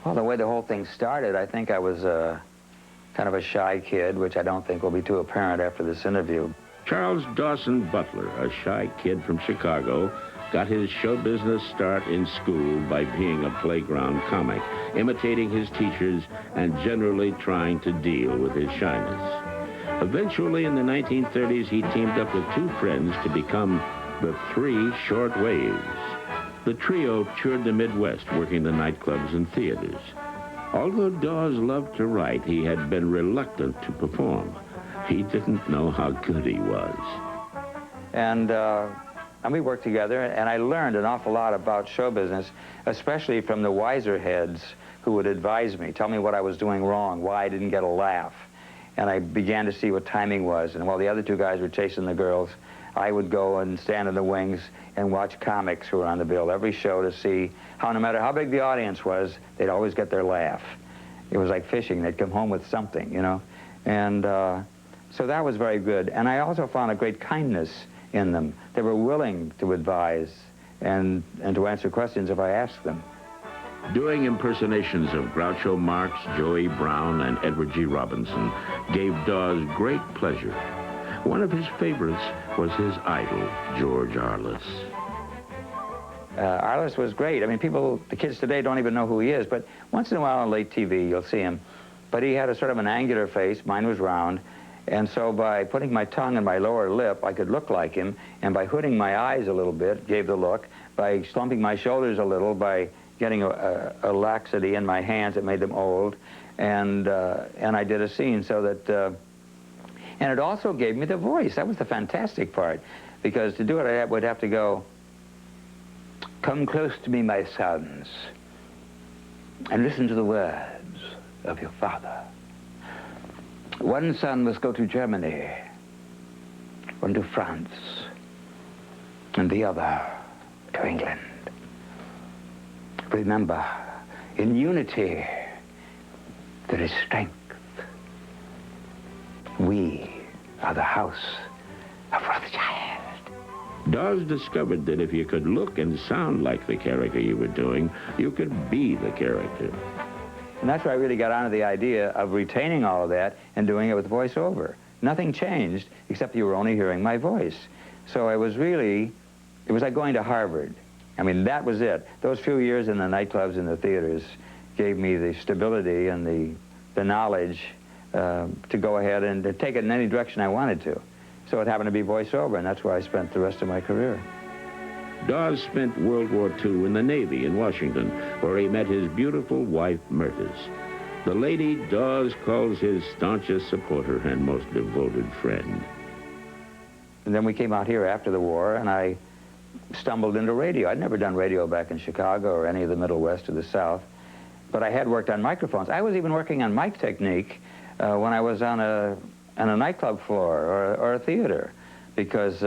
Well, the way the whole thing started, I think I was kind of a shy kid, which I don't think will be too apparent after this interview. Charles Dawson Butler, a shy kid from Chicago, got his show business start in school by being a playground comic, imitating his teachers and generally trying to deal with his shyness. Eventually, in the 1930s, he teamed up with two friends to become the Three Short Waves. The trio toured the Midwest, working the nightclubs and theaters. Although Daws loved to write, he had been reluctant to perform. He didn't know how good he was. And we worked together, and I learned an awful lot about show business, especially from the wiser heads who would advise me, tell me what I was doing wrong, why I didn't get a laugh. And I began to see what timing was. And while the other two guys were chasing the girls, I would go and stand in the wings and watch comics who were on the bill every show to see how, no matter how big the audience was, they'd always get their laugh. It was like fishing. They'd come home with something, you know. And so that was very good. And I also found a great kindness in them. They were willing to advise and to answer questions if I asked them. Doing impersonations of Groucho Marx, Joey Brown, and Edward G. Robinson gave Daws great pleasure. One of his favorites was his idol, George Arliss. Arliss was great. I mean, the kids today don't even know who he is, but once in a while on late TV, you'll see him. But he had a sort of an angular face. Mine was round. And so by putting my tongue in my lower lip, I could look like him. And by hooding my eyes a little bit, gave the look. By slumping my shoulders a little, by getting a laxity in my hands that made them old. And I did a scene so that... and it also gave me the voice. That was the fantastic part. Because to do it, I would have to go, "Come close to me, my sons, and listen to the words of your father. One son must go to Germany, one to France, and the other to England. Remember, in unity, there is strength. We are the house of Rothschild." Daws discovered that if you could look and sound like the character you were doing, you could be the character. And that's where I really got onto the idea of retaining all of that and doing it with voiceover. Nothing changed, except you were only hearing my voice. So it was like going to Harvard. I mean, that was it. Those few years in the nightclubs and the theaters gave me the stability and the knowledge to go ahead and to take it in any direction I wanted to. So it happened to be voiceover, and that's where I spent the rest of my career. Daws spent World War II in the Navy in Washington, where he met his beautiful wife, Myrtis. The lady Daws calls his staunchest supporter and most devoted friend. And then we came out here after the war, and I stumbled into radio. I'd never done radio back in Chicago or any of the Middle West or the South, but I had worked on microphones. I was even working on mic technique when I was on a nightclub floor or a theater, because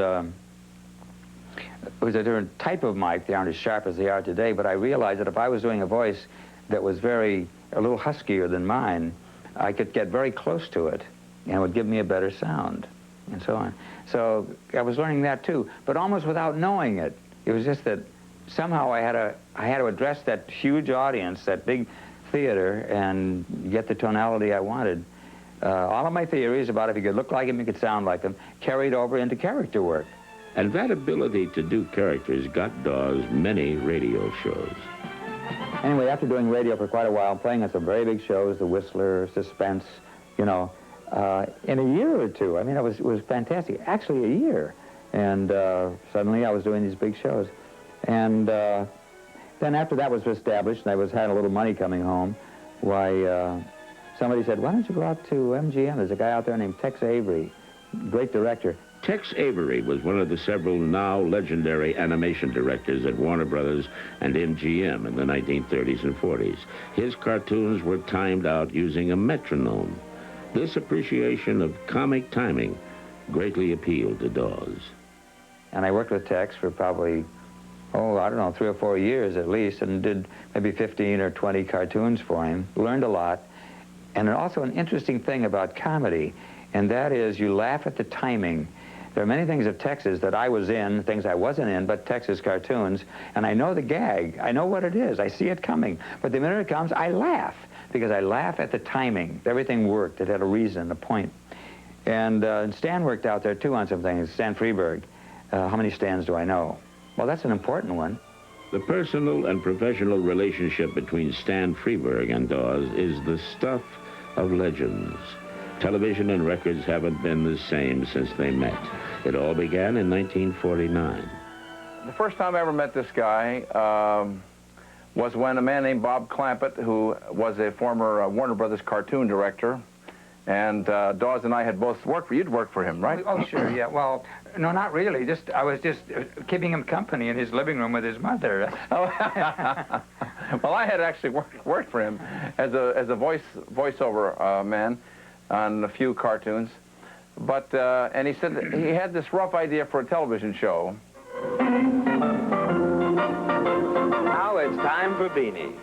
it was a different type of mic. They aren't as sharp as they are today, but I realized that if I was doing a voice that was a little huskier than mine, I could get very close to it, and it would give me a better sound, and so on. So I was learning that too, but almost without knowing it. It was just that somehow I had to address that huge audience, that big theater, and get the tonality I wanted. All of my theories about if you could look like him, you could sound like him, carried over into character work. And that ability to do characters got Daws many radio shows. Anyway, after doing radio for quite a while, playing on some very big shows, The Whistler, Suspense, you know, in a year or two, I mean, it was fantastic. Actually, a year. And suddenly I was doing these big shows. And then after that was established, and I had a little money coming home, why, somebody said, "Why don't you go out to MGM? There's a guy out there named Tex Avery, great director." Tex Avery was one of the several now legendary animation directors at Warner Brothers and MGM in the 1930s and 40s. His cartoons were timed out using a metronome. This appreciation of comic timing greatly appealed to Daws. And I worked with Tex for probably, I don't know, 3 or 4 years at least, and did maybe 15 or 20 cartoons for him. Learned a lot. And also an interesting thing about comedy, and that is you laugh at the timing. There are many things of Texas that I was in, things I wasn't in, but Texas cartoons, and I know the gag. I know what it is. I see it coming. But the minute it comes, I laugh, because I laugh at the timing. Everything worked. It had a reason, a point. And Stan worked out there, too, on some things. Stan Freberg. How many Stans do I know? Well, that's an important one. The personal and professional relationship between Stan Freberg and Daws is the stuff of legends. Television and records haven't been the same since they met. It all began in 1949. The first time I ever met this guy was when a man named Bob Clampett, who was a former Warner Brothers cartoon director, and Daws and I had both worked for, you'd worked for him, right? Oh, sure, yeah. Well, no, not really. I was just keeping him company in his living room with his mother. Well, I had actually worked for him as a voiceover man on a few cartoons. But, and he said that he had this rough idea for a television show. Now it's time for Beanie.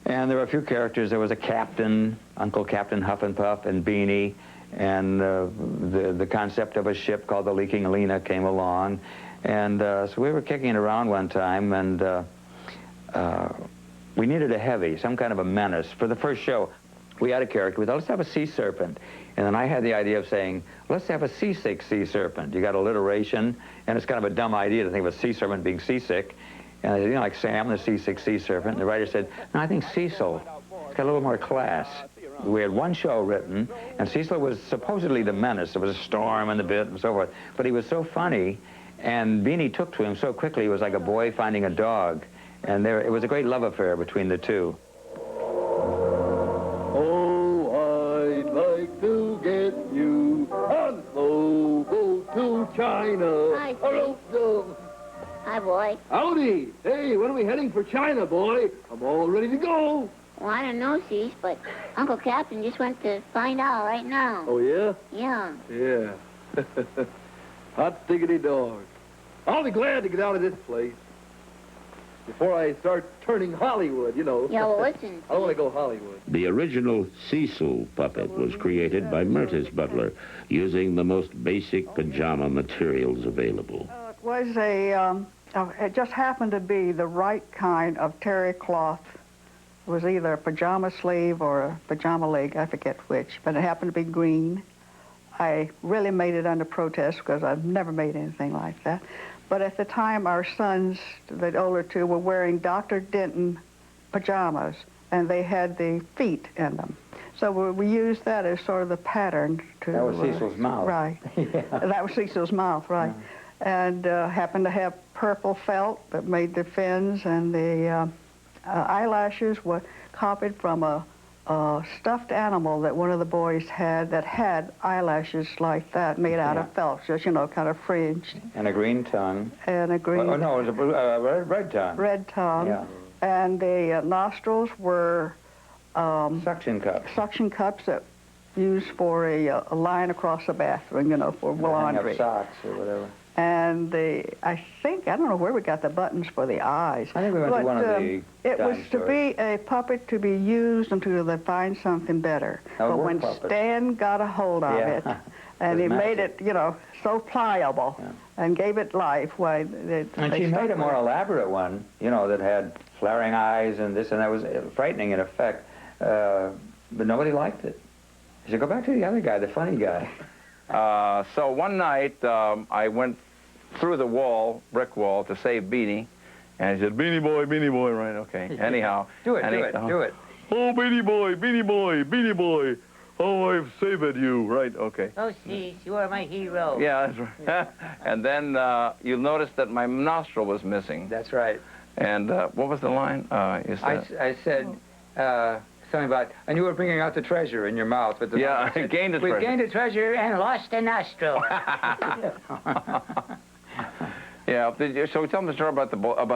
And there were a few characters. There was a captain, Uncle Captain Huff and Puff, and Beanie, and the concept of a ship called the Leaking Lena came along. And so we were kicking it around one time, and we needed a heavy, some kind of a menace. For the first show, we had a character. We thought, let's have a sea serpent. And then I had the idea of saying, let's have a seasick sea serpent. You got alliteration, and it's kind of a dumb idea to think of a sea serpent being seasick. And I said, you know, like Sam, the seasick sea serpent. And the writer said, no, I think Cecil. It's got a little more class. We had one show written, and Cecil was supposedly the menace. There was a storm in the bit and so forth. But he was so funny, and Beanie took to him so quickly. He was like a boy finding a dog. And it was a great love affair between the two. Oh, I'd like to get you on the boat to China. Hi, Hello. Hi, boy. Howdy. Hey, when are we heading for China, boy? I'm all ready to go. Well, I don't know, Cease, but Uncle Captain just went to find out right now. Oh, yeah? Yeah. Yeah. Hot diggity dog. I'll be glad to get out of this place before I start turning Hollywood, you know. Yeah, well, listen. I want to go Hollywood. The original Cecil puppet was created by Daws Butler using the most basic pajama materials available. It was it just happened to be the right kind of terry cloth. It was either a pajama sleeve or a pajama leg, I forget which, but it happened to be green. I really made it under protest because I've never made anything like that. But at the time, our sons, the older two, were wearing Dr. Denton pajamas, and they had the feet in them. So we used that as sort of the pattern to... That was Cecil's mouth. Right. Yeah. That was Cecil's mouth, right. Yeah. And happened to have purple felt that made the fins, and the eyelashes were copied from a stuffed animal that one of the boys had that had eyelashes like that, made out of felt, just, you know, kind of fringed. And a green tongue. And a green... Oh, no, it was a red tongue. Red tongue. Yeah. And the nostrils were... suction cups. Suction cups that used for a line across the bathroom, you know, for laundry. Hang up socks or whatever. And I don't know where we got the buttons for the eyes. I think we went to one of the it was dime to stores. be a puppet to be used until they find something better. A But work when puppet. Stan got a hold of Yeah. it, and It he was made magic. it, you know, so pliable, and gave it life, why... And they she stuck made a with more it. elaborate one, you know, that had flaring eyes and this and that. Was frightening in effect, but nobody liked it. You should go back to the other guy, the funny guy. So one night, I went through the wall, brick wall, to save Beanie. And he said, Beanie boy, right, okay. Anyhow. Do it. Oh, Beanie boy. Oh, I've saved you. Right, okay. Oh, Cease, you are my hero. Yeah, that's right. And then you'll notice that my nostril was missing. That's right. And what was the line? You said, I said something about, and you were bringing out the treasure in your mouth. With the yeah, I gained the We've treasure. gained a treasure and lost a nostril. Yeah. So tell me a story about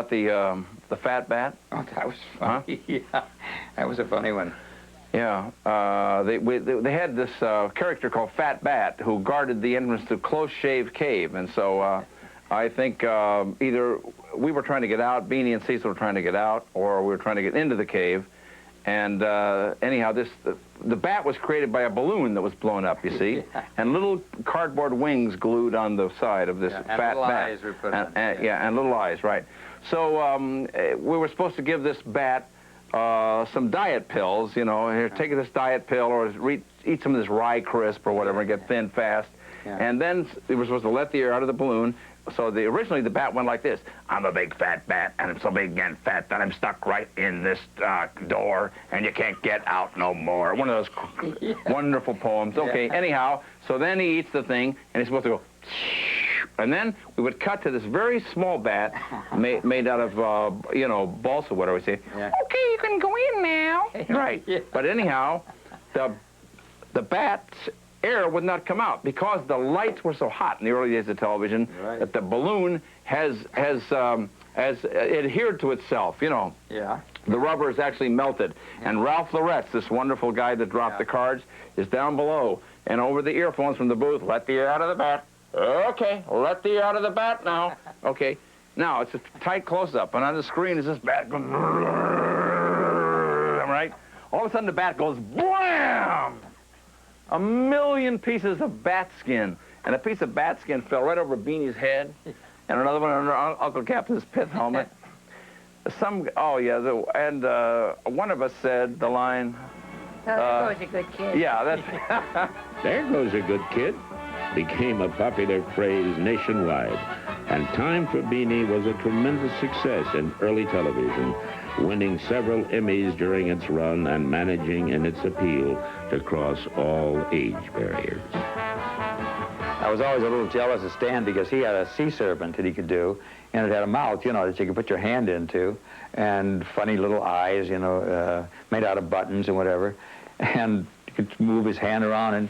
the fat bat. Oh, that was funny. Yeah, that was a funny one. Yeah. They had this character called Fat Bat who guarded the entrance to Close Shave Cave, and so I think either we were trying to get out, Beanie and Cecil were trying to get out, or we were trying to get into the cave, And anyhow, the bat was created by a balloon that was blown up, you see, and little cardboard wings glued on the side of this fat little bat. eyes were put on. Yeah, and little eyes, right. So we were supposed to give this bat some diet pills, you know, here, take this diet pill or eat some of this rye crisp or whatever and get thin fast. Yeah. And then we were supposed to let the air out of the balloon. So originally the bat went like this. I'm a big fat bat, and I'm so big and fat that I'm stuck right in this door, and you can't get out no more. One of those wonderful poems. Okay, anyhow, so then he eats the thing, and he's supposed to go, and then we would cut to this very small bat made out of, you know, balsa wood, I would say. Yeah. Okay, you can go in now. Right. Yeah. But anyhow, the bat's air would not come out because the lights were so hot in the early days of television that the balloon has adhered to itself, you know. Yeah. The rubber is actually melted. And Ralph Loretz, this wonderful guy that dropped the cards, is down below. And over the earphones from the booth, let the air out of the bat. Okay, let the air out of the bat now. Okay. Now, it's a tight close-up, and on the screen is this bat going, right? All of a sudden, the bat goes, wham! 1,000,000 pieces of bat skin. And a piece of bat skin fell right over Beanie's head, and another one under Uncle Captain's pith helmet. One of us said the line... Oh, there goes a good kid. Yeah, that's... There goes a good kid became a popular phrase nationwide, and Time for Beanie was a tremendous success in early television, winning several Emmys during its run and managing in its appeal to cross all age barriers. I was always a little jealous of Stan because he had a sea serpent that he could do, and it had a mouth, you know, that you could put your hand into, and funny little eyes, you know, made out of buttons and whatever, and he could move his hand around and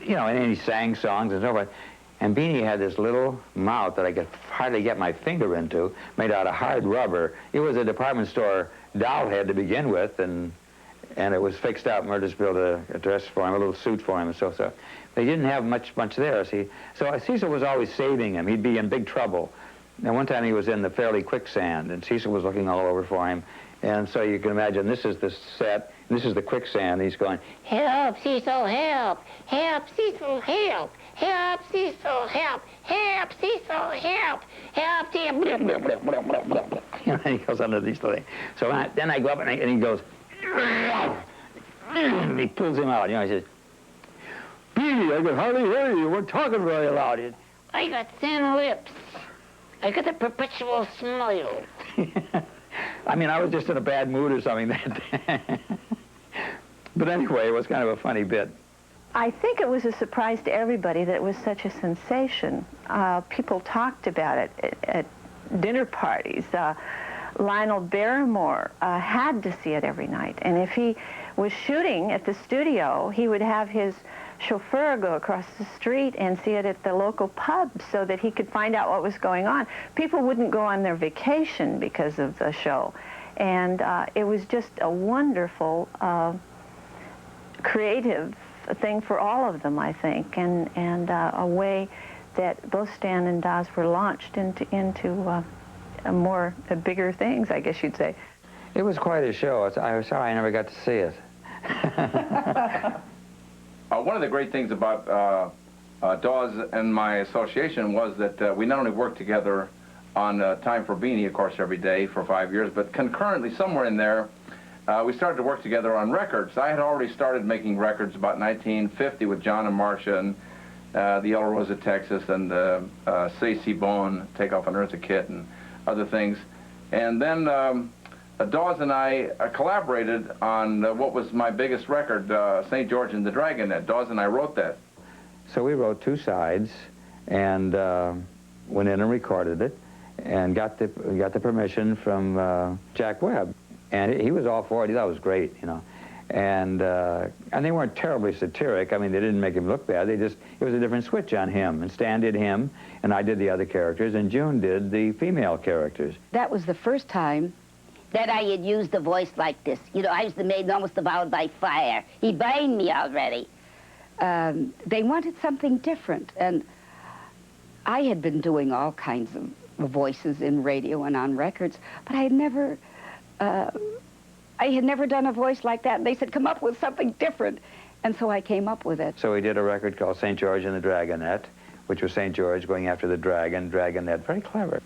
you know, and he sang songs and so forth. And Beanie had this little mouth that I could hardly get my finger into, made out of hard rubber. It was a department store doll head to begin with, and it was fixed up. Murders built a dress for him, a little suit for him, and so. They didn't have much there, see. So Cecil was always saving him. He'd be in big trouble. And one time he was in the fairly quicksand, and Cecil was looking all over for him. And so you can imagine this is the set, this is the quicksand. He's going, Help, Cecil, help! Help, Cecil, help! Help, Cecil, help! Help, Cecil, help! Help, Cecil! you know, and he goes under these things. So then I go up and he goes, and he pulls him out. You know, he says, Beanie, I could hardly hear you. You weren't talking very loud. I got thin lips. I got a perpetual smile. I mean, I was just in a bad mood or something that day. But anyway, it was kind of a funny bit. I think it was a surprise to everybody that it was such a sensation. People talked about it at dinner parties. Lionel Barrymore had to see it every night. And if he was shooting at the studio, he would have his chauffeur go across the street and see it at the local pub so that he could find out what was going on. People wouldn't go on their vacation because of the show. And it was just a wonderful creative thing for all of them, I think, and a way that both Stan and Daws were launched into bigger things, I guess you'd say. It was quite a show. I was sorry I never got to see it. One of the great things about Daws and my association was that we not only worked together on Time for Beanie, of course, every day for 5 years, but concurrently, somewhere in there, we started to work together on records. I had already started making records about 1950 with John and Marcia and the Yellow Rose of Texas and Stacey Bone, Take Off on Eartha Kitt and other things. And then Daws and I collaborated on what was my biggest record, St. George and the Dragonet. Daws and I wrote that. So we wrote two sides and went in and recorded it and got the permission from Jack Webb. And he was all for it. He thought it was great, you know. And they weren't terribly satiric. I mean, they didn't make him look bad. It was a different switch on him. And Stan did him, and I did the other characters, and June did the female characters. That was the first time that I had used a voice like this. You know, I was the maiden almost devoured by fire. He burned me already. They wanted something different, and I had been doing all kinds of voices in radio and on records, but I had never I had never done a voice like that. And they said, come up with something different. And so I came up with it. So we did a record called St. George and the Dragonette, which was St. George going after the dragon, Dragonette. Very clever.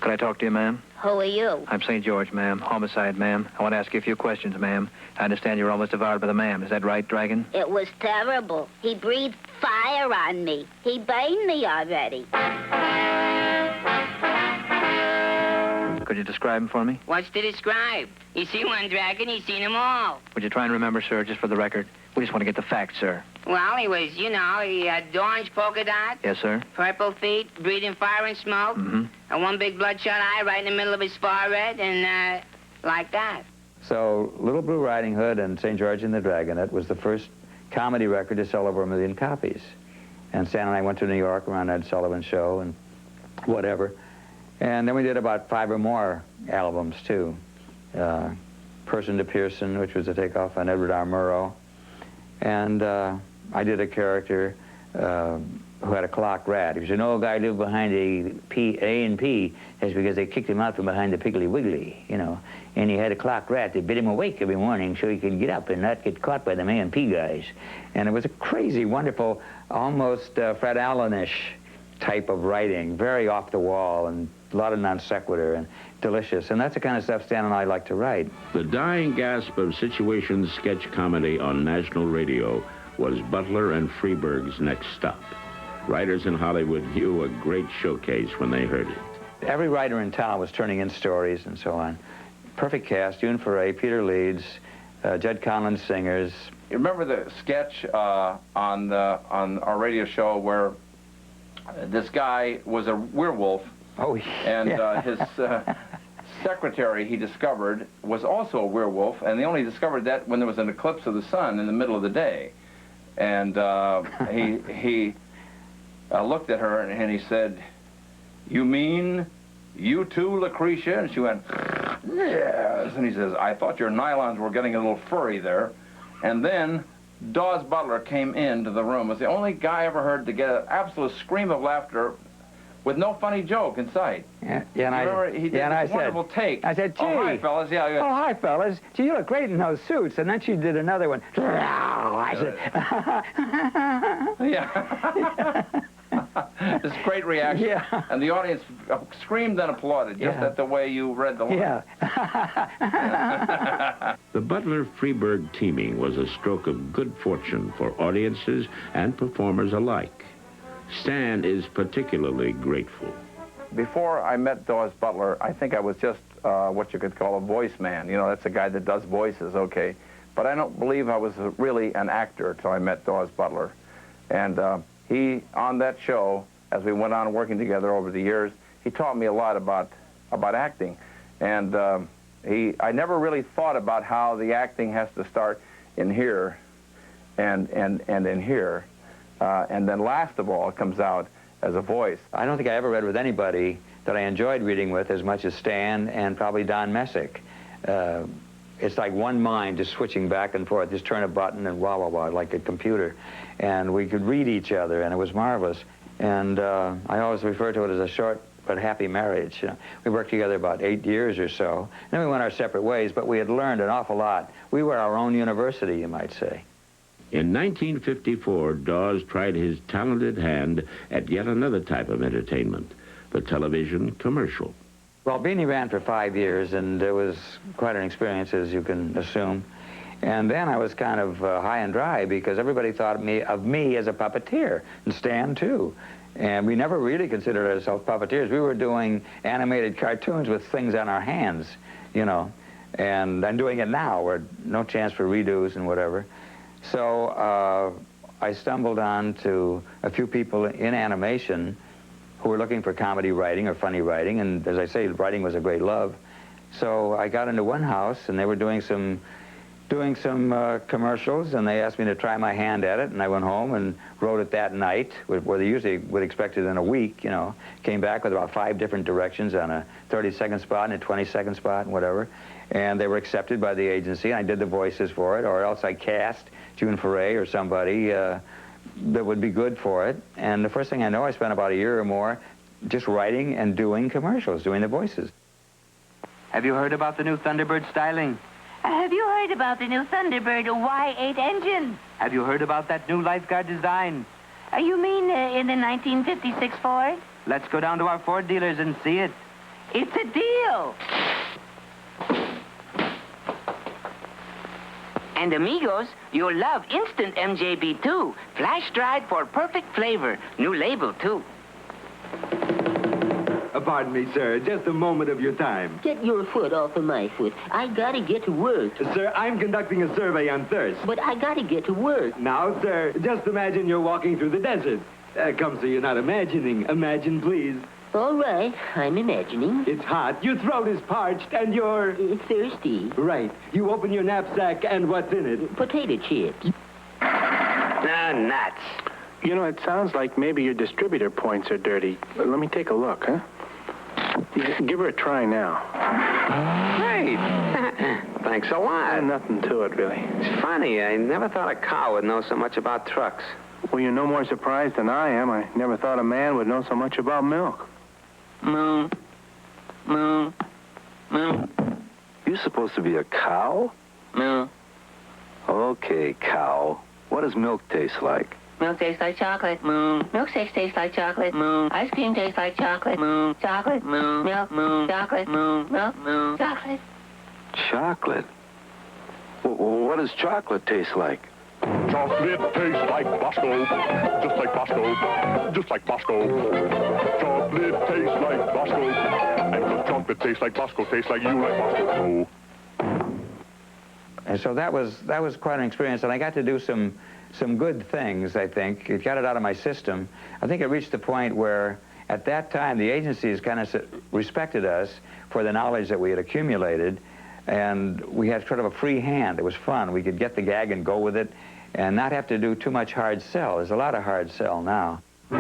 Could I talk to you, ma'am? Who are you? I'm St. George, ma'am. Homicide, ma'am. I want to ask you a few questions, ma'am. I understand you're almost devoured by the man. Is that right, Dragon? It was terrible. He breathed fire on me. He burned me already. Could you describe him for me? What's to describe? You see one dragon, you seen them all. Would you try and remember, sir, just for the record? We just want to get the facts, sir. Well, he was, he had orange polka dot, Yes, sir? purple feet, breathing fire and smoke, Mm-hmm. and one big bloodshot eye right in the middle of his forehead, and like that. So Little Blue Riding Hood and St. George and the Dragonette was the first comedy record to sell over 1 million copies. And Stan and I went to New York around Ed Sullivan's show and whatever. And then we did about 5 or more albums, too. Person to Pearson, which was a takeoff on Edward R. Murrow. And I did a character who had a clock rat. He was an old guy who lived behind A and P. That's because they kicked him out from behind the Piggly Wiggly, And he had a clock rat that bit him awake every morning so he could get up and not get caught by the A&P guys. And it was a crazy, wonderful, almost Fred Allen-ish type of writing, very off the wall and a lot of non sequitur and delicious. And that's the kind of stuff Stan and I like to write. The dying gasp of situation sketch comedy on national radio was Butler and Freeburg's next stop. Writers in Hollywood knew a great showcase when they heard it. Every writer in town was turning in stories and so on. Perfect cast, June Foray, Peter Leeds, Judd Conlon singers. You remember the sketch on our radio show where this guy was a werewolf? Oh, yeah. And his secretary, he discovered, was also a werewolf, and they only discovered that when there was an eclipse of the sun in the middle of the day. And he looked at her and he said, "You mean you too, Lucretia?" And she went, "Yes." And he says, "I thought your nylons were getting a little furry there." And then Daws Butler came into the room. Was the only guy I ever heard to get an absolute scream of laughter with no funny joke in sight. Yeah, and remember, he did this wonderful take. I said, "Gee, oh, hi, fellas." Yeah. Oh, hi, fellas. Gee, you look great in those suits. And then she did another one. I said, yeah. This great reaction. Yeah. And the audience screamed and applauded just at the way you read the line. Yeah. The Butler-Freeburg teaming was a stroke of good fortune for audiences and performers alike. Stan is particularly grateful. Before I met Daws Butler, I think I was just what you could call a voice man. That's a guy that does voices, okay. But I don't believe I was really an actor until I met Daws Butler. And he, on that show, as we went on working together over the years, he taught me a lot about acting. And I never really thought about how the acting has to start in here and in here. And then last of all, it comes out as a voice. I don't think I ever read with anybody that I enjoyed reading with as much as Stan and probably Don Messick. It's like one mind just switching back and forth, just turn a button and wah, wah, wah, like a computer. And we could read each other, and it was marvelous. And I always refer to it as a short but happy marriage. We worked together about 8 years or so. Then we went our separate ways, but we had learned an awful lot. We were our own university, you might say. In 1954, Daws tried his talented hand at yet another type of entertainment, the television commercial. Well, Beanie ran for 5 years, and it was quite an experience, as you can assume. And then I was kind of high and dry because everybody thought of me as a puppeteer, and Stan, too. And we never really considered ourselves puppeteers. We were doing animated cartoons with things on our hands, And I'm doing it now, where no chance for redos and whatever. So I stumbled on to a few people in animation who were looking for comedy writing or funny writing, and as I say, writing was a great love. So I got into one house, and they were doing some commercials, and they asked me to try my hand at it, and I went home and wrote it that night, where they usually would expect it in a week, Came back with about 5 different directions on a 30-second spot and a 20-second spot and whatever, and they were accepted by the agency, and I did the voices for it, or else I cast June Foray or somebody that would be good for it. And the first thing I know, I spent about a year or more just writing and doing commercials, doing the voices. Have you heard about the new Thunderbird styling? Have you heard about the new Thunderbird Y8 engine? Have you heard about that new lifeguard design? You mean in the 1956 Ford? Let's go down to our Ford dealers and see it. It's a deal. And amigos, you'll love Instant MJB2. Flash dried for perfect flavor. New label, too. Pardon me, sir. Just a moment of your time. Get your foot off of my foot. I gotta get to work. Sir, I'm conducting a survey on thirst. But I gotta get to work. Now, sir, just imagine you're walking through the desert. Come, sir, you're not imagining. Imagine, please. All right, I'm imagining. It's hot, your throat is parched, and you're... thirsty. Right. You open your knapsack, and what's in it? Potato chips. Nuts. You know, it sounds like maybe your distributor points are dirty. Let me take a look, huh? Yeah, give her a try now. Great. Thanks a lot. Nothing to it, really. It's funny. I never thought a cow would know so much about trucks. Well, you're no more surprised than I am. I never thought a man would know so much about milk. Moo. Moo. Moo. You supposed to be a cow? Moo. Okay, cow. What does milk taste like? Milk tastes like chocolate. Moo. Milkshakes taste like chocolate. Moo. Ice cream tastes like chocolate. Moo. Chocolate. Moo. Milk. Moo. Chocolate. Moo. Milk. Moo. Chocolate. Chocolate? What does chocolate taste like? Chocolate tastes like Bosco, just like Bosco, just like Bosco. Chocolate tastes like Bosco, and the chocolate tastes like Bosco, tastes like you like Bosco. And so that was quite an experience, and I got to do some good things, I think. It got it out of my system. I think it reached the point where, at that time, the agencies kind of respected us for the knowledge that we had accumulated, and we had sort of a free hand. It was fun. We could get the gag and go with it and not have to do too much hard sell. There's a lot of hard sell now. Guess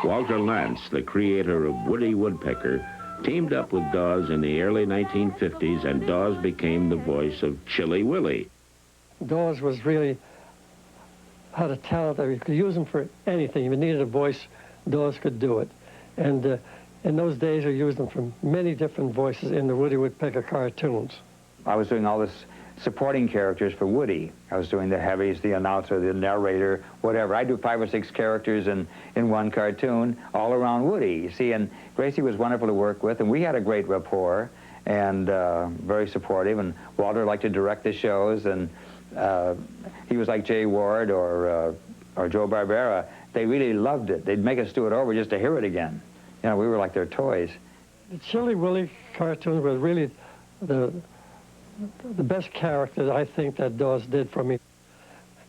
who? Walter Lantz, the creator of Woody Woodpecker, teamed up with Daws in the early 1950s, and Daws became the voice of Chilly Willy. Daws was really had a talent that you could use him for anything. If you needed a voice, Daws could do it. And in those days, we used them for many different voices in the Woody Woodpecker cartoons. I was doing all this supporting characters for Woody. I was doing the heavies, the announcer, the narrator, whatever. I do 5 or 6 characters in one cartoon all around Woody, you see, and Gracie was wonderful to work with, and we had a great rapport, and very supportive, and Walter liked to direct the shows, and he was like Jay Ward or Joe Barbera. They really loved it. They'd make us do it over just to hear it again. You know, we were like their toys. The Chilly Willy cartoons were really the best characters, I think, that Daws did for me.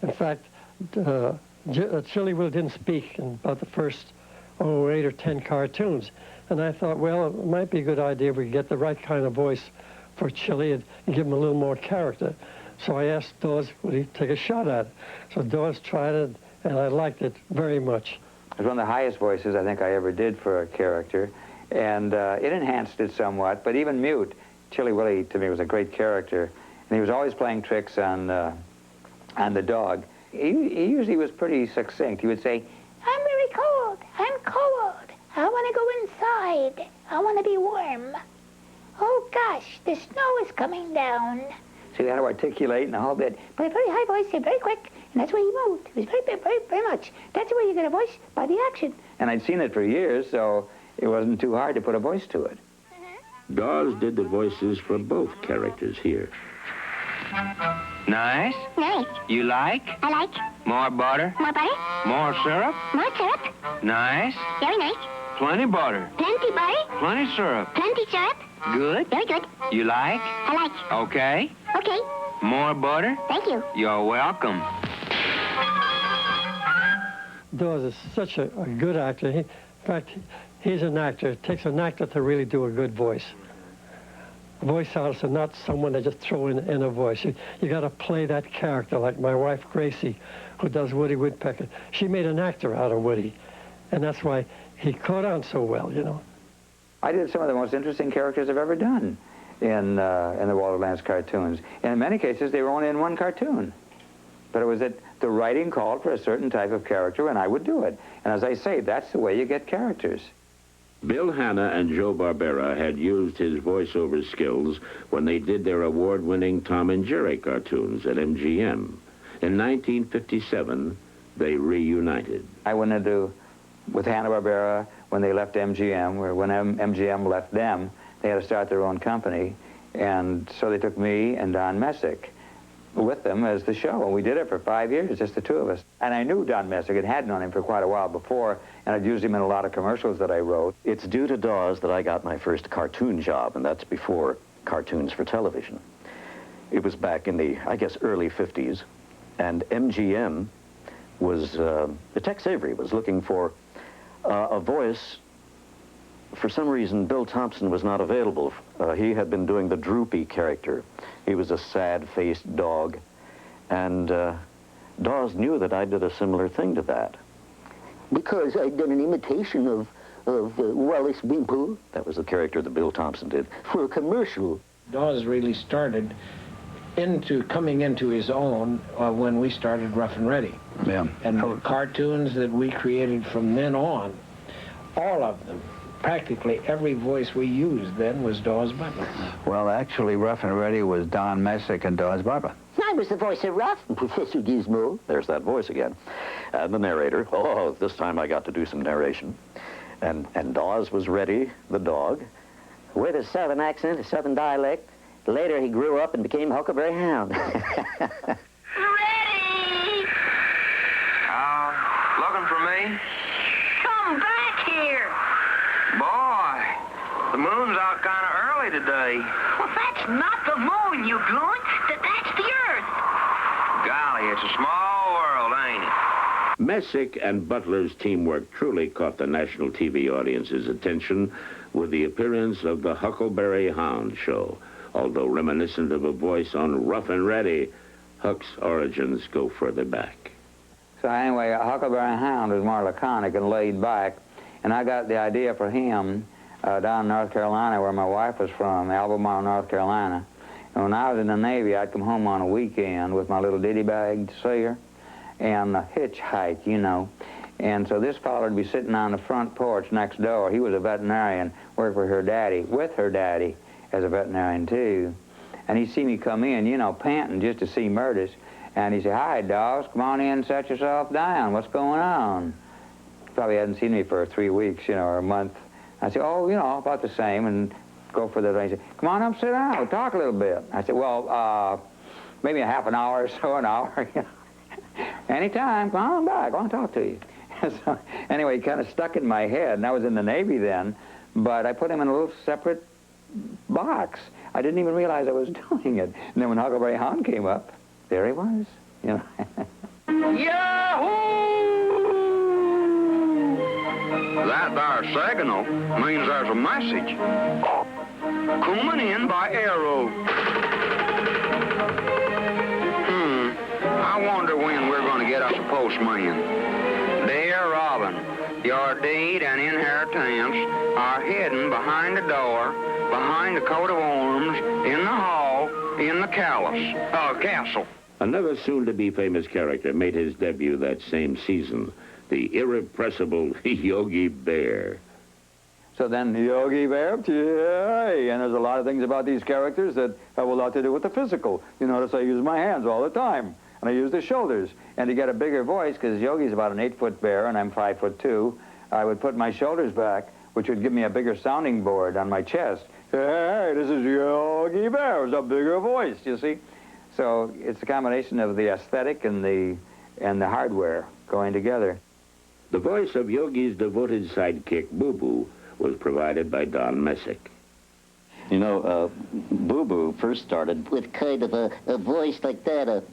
In fact, Chilly Willy didn't speak in about the first 8 or 10 cartoons. And I thought, well, it might be a good idea if we could get the right kind of voice for Chilly and give him a little more character. So I asked Daws, would he take a shot at it? So Daws tried it, and I liked it very much. It was one of the highest voices I think I ever did for a character, and it enhanced it somewhat, but even mute, Chilly Willy to me was a great character, and he was always playing tricks on the dog. He usually was pretty succinct. He would say, I'm very cold. I'm cold. I want to go inside. I want to be warm. Oh, gosh, the snow is coming down. So he had to articulate and a whole bit, but a very high voice and very quick, and that's where he moved. It was very much. That's the way you get a voice, by the action. And I'd seen it for years, so it wasn't too hard to put a voice to it. Daws did the voices for both characters here. Nice? Nice. You like? I like. More butter? More butter? More syrup? More syrup? Nice? Very nice. Plenty butter? Plenty butter? Plenty syrup? Plenty syrup? Good? Very good. You like? I like. Okay. Okay. More butter? Thank you. You're welcome. Daws is such a good actor. In fact, he's an actor. It takes an actor to really do a good voice. Voice artists are not someone that just throw in a voice. You got to play that character, like my wife Gracie, who does Woody Woodpecker. She made an actor out of Woody, and that's why he caught on so well, you know. I did some of the most interesting characters I've ever done in the Walter Lantz cartoons. And in many cases, they were only in one cartoon. But it was that the writing called for a certain type of character, and I would do it. And as I say, that's the way you get characters. Bill Hanna and Joe Barbera had used his voiceover skills when they did their award-winning Tom and Jerry cartoons at MGM. In 1957, they reunited. I went into, with Hanna-Barbera, when they left MGM, or when MGM left them, they had to start their own company. And so they took me and Don Messick with them as the show. And we did it for 5 years, just the two of us. And I knew Don Messick and had known him for quite a while before, and I'd used him in a lot of commercials that I wrote. It's due to Daws that I got my first cartoon job, and that's before cartoons for television. It was back in the, I guess, early 50s, and MGM was, Tex Avery was looking for a voice. For some reason, Bill Thompson was not available. He had been doing the droopy character. He was a sad-faced dog, and Daws knew that I did a similar thing to that. Because I'd done an imitation of Wallace Wimple. That was the character that Bill Thompson did. For a commercial. Daws really started coming into his own when we started Rough and Ready. Yeah. And the cartoons that we created from then on, all of them, practically every voice we used then was Daws Butler. Well, actually, Rough and Ready was Don Messick and Daws Butler. I was the voice of Ruff and Professor Gizmo. There's that voice again. And the narrator. Oh, this time I got to do some narration. And Daws was Reddy, the dog. With a Southern accent, a Southern dialect. Later he grew up and became Huckleberry Hound. Ready! Looking for me? Come back here. Boy, the moon's out kind of early today. Well, that's not the moon, you goon. That's the Earth. Golly, it's a small world, ain't it? Messick and Butler's teamwork truly caught the national TV audience's attention with the appearance of the Huckleberry Hound show. Although reminiscent of a voice on Rough and Ready, Huck's origins go further back. So anyway, Huckleberry Hound was more laconic and laid back, and I got the idea for him down in North Carolina, where my wife was from, Albemarle, North Carolina. And when I was in the Navy, I'd come home on a weekend with my little ditty bag to see her, and hitchhike, you know. And so this fellow would be sitting on the front porch next door. He was a veterinarian, worked for her daddy, with her daddy as a veterinarian too. And he'd see me come in, you know, panting just to see Murtis. And he'd say, "Hi, Daws, come on in and set yourself down. What's going on?" Probably hadn't seen me for 3 weeks, you know, or a month. I said, "Oh, you know, about the same," and go for the thing. He said, "Come on up, sit down, we'll talk a little bit." I said, "Well, maybe a half an hour or so, an hour, you know. Anytime, come on back, I want to talk to you." So, anyway, it kind of stuck in my head, and I was in the Navy then, but I put him in a little separate box. I didn't even realize I was doing it. And then when Huckleberry Hound came up, there he was, you know. Yahoo! That there signal means there's a message coming in by arrow. I wonder when we're going to get us a postman. Dear Robin, your deed and inheritance are hidden behind the door, behind the coat of arms, in the hall, in the castle. Another soon-to-be famous character made his debut that same season, the irrepressible Yogi Bear. So then Yogi Bear, yay! And there's a lot of things about these characters that have a lot to do with the physical. You notice I use my hands all the time, and I use the shoulders. And to get a bigger voice, because Yogi's about an 8-foot bear and I'm 5'2", I would put my shoulders back, which would give me a bigger sounding board on my chest. Hey, this is Yogi Bear. It's a bigger voice, you see? So it's a combination of the aesthetic and the hardware going together. The voice of Yogi's devoted sidekick, Boo Boo, was provided by Don Messick. You know, Boo Boo first started with kind of a voice like that,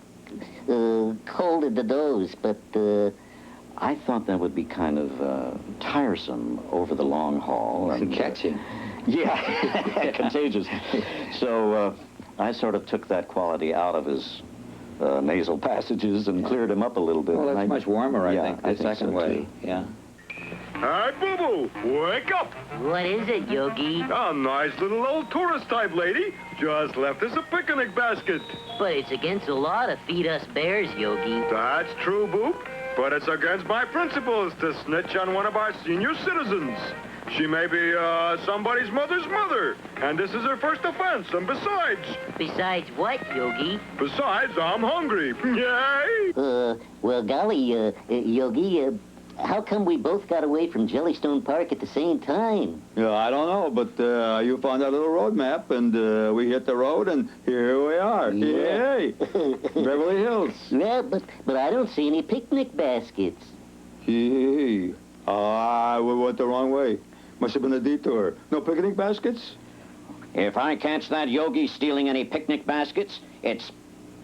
cold in the nose, but I thought that would be kind of tiresome over the long haul. And catchy. Yeah, contagious. So I sort of took that quality out of his nasal passages and cleared him up a little bit. Well, that's much warmer, I think, the I think second so way. too. Yeah. Hi, Boo-Boo. Wake up. What is it, Yogi? A nice little old tourist type lady just left us a picnic basket. But it's against the law to feed us bears, Yogi. That's true, Boop. But it's against my principles to snitch on one of our senior citizens. She may be somebody's mother's mother, and this is her first offense. And besides... Besides what, Yogi? Besides, I'm hungry. Yay! Well, golly, Yogi, how come we both got away from Jellystone Park at the same time? Yeah, I don't know, but you found that little road map, and we hit the road, and here we are. Yeah. Yay! Beverly Hills. Yeah, but I don't see any picnic baskets. Gee, we went the wrong way. Must have been a detour. No picnic baskets? If I catch that Yogi stealing any picnic baskets, it's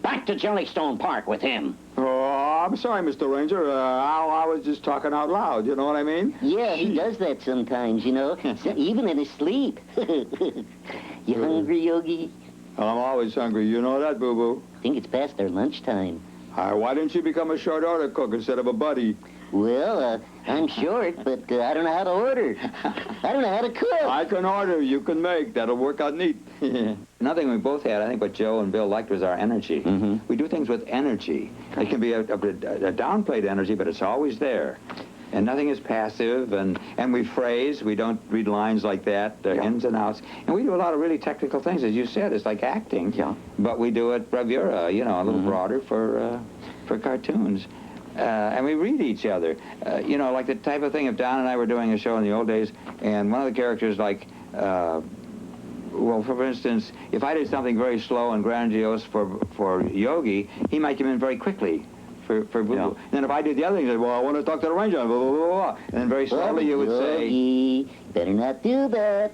back to Jellystone Park with him. Oh, I'm sorry, Mr. Ranger. I was just talking out loud, you know what I mean? Yeah, he does that sometimes, you know, even in his sleep. You hungry, Yogi? I'm always hungry. You know that, Boo-Boo? I think it's past our lunchtime. Why didn't you become a short order cook instead of a buddy? Well, I'm short, but I don't know how to order. I don't know how to cook. I can order, you can make. That'll work out neat. Another thing we both had, I think what Joe and Bill liked was our energy. We do things with energy. It can be a downplayed energy, but it's always there. And nothing is passive, and we phrase. We don't read lines like that, ins and outs. And we do a lot of really technical things. As you said, it's like acting. Yeah. But we do it bravura, you know, a little broader for cartoons. And we read each other. You know, like the type of thing if Don and I were doing a show in the old days, and one of the characters, like, well, for instance, if I did something very slow and grandiose for Yogi, he might come in very quickly for Boo-Boo. Yeah. And then if I did the other thing, he'd say, well, I want to talk to the ranger, blah, blah, blah, blah. And then very slowly you would Yogi, better not do that.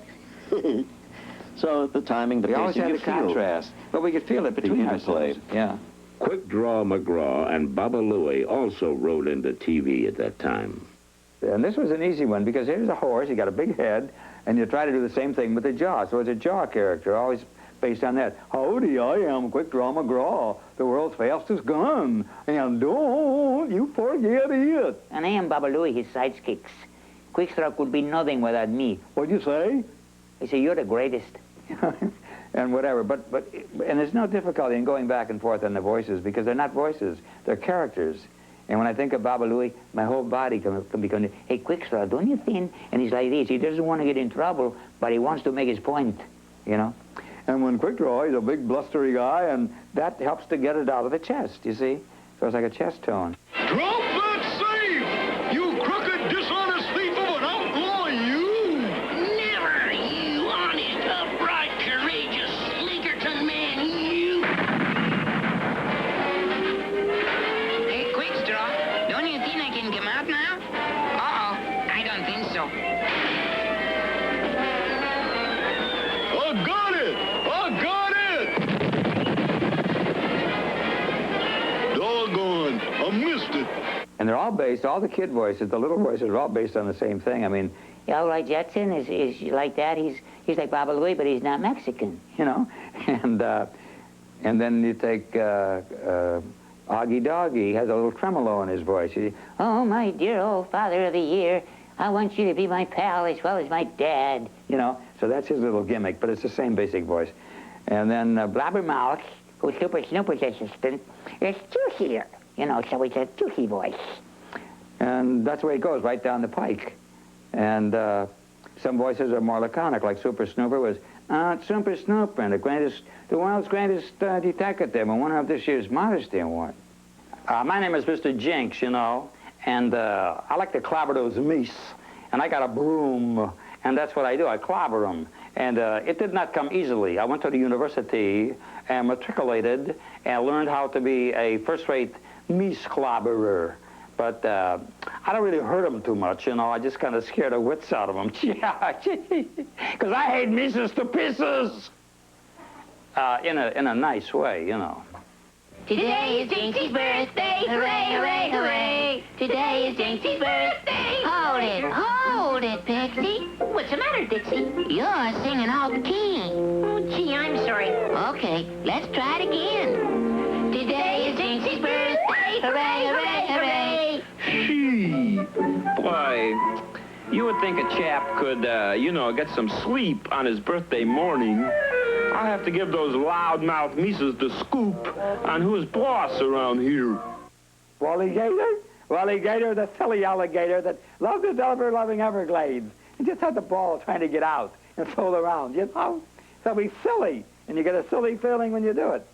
So the timing, the we pacing, always had the contrast, but we could feel it between ourselves. Yeah. Quick Draw McGraw and Baba Louie also wrote into TV at that time. And this was an easy one because here's a horse, he got a big head, and you try to do the same thing with the jaw. So it's a jaw character, always based on that. Howdy, I am Quick Draw McGraw, the world's fastest gun, and don't you forget it. And I am Baba Louie, his sidekicks. Quickstraw could be nothing without me. What'd you say? I say, you're the greatest. And whatever, and there's no difficulty in going back and forth on the voices because they're not voices, they're characters. And when I think of Baba Louie, my whole body can become, hey, Quickstraw, don't you think? And he's like this, he doesn't want to get in trouble, but he wants to make his point, you know? And when Quickdraw, he's a big blustery guy, and that helps to get it out of the chest, you see? So it's like a chest tone. Drop that safe! You crooked, dishonest thief of an outlaw, you! Never, you honest, upright, courageous, Slinkerton man, you! Hey, Quickstraw, don't you think I can come out now? Uh-oh, I don't think so. I got it! I got it! Doggone, I missed it. And they're all based, all the kid voices, the little voices are all based on the same thing. I mean, Yeah, all right, Jetson is like that. He's like Baba Louie, but he's not Mexican. you know, and then you take Augie Doggy, he has a little tremolo in his voice. Oh, my dear old father of the year, I want you to be my pal as well as my dad. You know, so that's his little gimmick, but it's the same basic voice. And then Blabbermouth, who's Super Snooper's assistant, is juicier. You know, so it's a juicy voice. And that's the way it goes, right down the pike. And some voices are more laconic, like Super Snooper was, Super Snooper, the world's greatest detective, and winner of this year's Modesty Award. My name is Mr. Jinx, you know, and I like to clobber those meese. And I got a broom, and that's what I do, I clobber them. And it did not come easily. I went to the university and matriculated and learned how to be a first-rate meese clobberer. But I don't really hurt them too much, you know. I just kind of scared the wits out of them. Because I hate Mises to pieces. In a nice way, you know. Today is Jinxie's birthday. Hooray, hooray, hooray. Today is Jinxie's birthday. Hold it, Pixie. What's the matter, Dixie? You're singing off key. Oh, gee, I'm sorry. Okay, let's try it again. Today is Jinxie's birthday. Hooray, hooray, hooray. Gee, why, You would think a chap could, you know, get some sleep on his birthday morning. I'll have to give those loudmouth Mises the scoop on who's boss around here. Wally Gator? Wally Gator, the silly alligator that loved his ever-loving Everglades. He just had the ball trying to get out and fool around, you know? So he's silly, and you get a silly feeling when you do it.